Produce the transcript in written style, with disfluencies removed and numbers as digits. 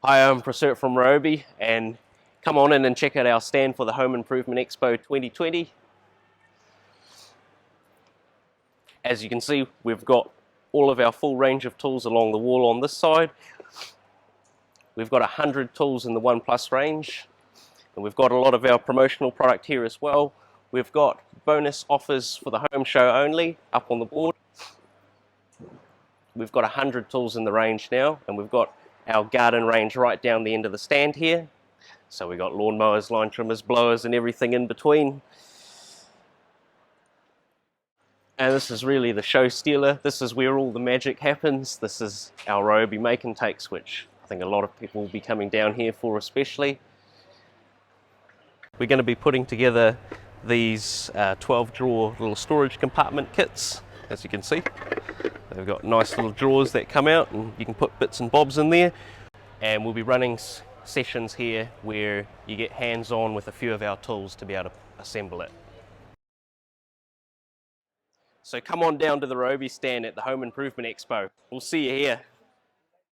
Hi, I'm Prasert from Ryobi, and come on in and check out our stand for the Home Improvement Expo 2020. As you can see, we've got all of our full range of tools along the wall on this side. We've got 100 tools in the One Plus range, and we've got a lot of our promotional product here as well. We've got bonus offers for the home show only up on the board. We've got 100 tools in the range now, and we've got our garden range right down the end of the stand here. So we've got lawnmowers, line trimmers, blowers, and everything in between. And this is really the show stealer. This is where all the magic happens. This is our Ryobi Make and Take switch. I think a lot of people will be coming down here for especially. We're going to be putting together these 12-drawer little storage compartment kits, as you can see. They've got nice little drawers that come out and you can put bits and bobs in there. And we'll be running sessions here where you get hands-on with a few of our tools to be able to assemble it. So come on down to the Ryobi stand at the Home Improvement Expo. We'll see you here.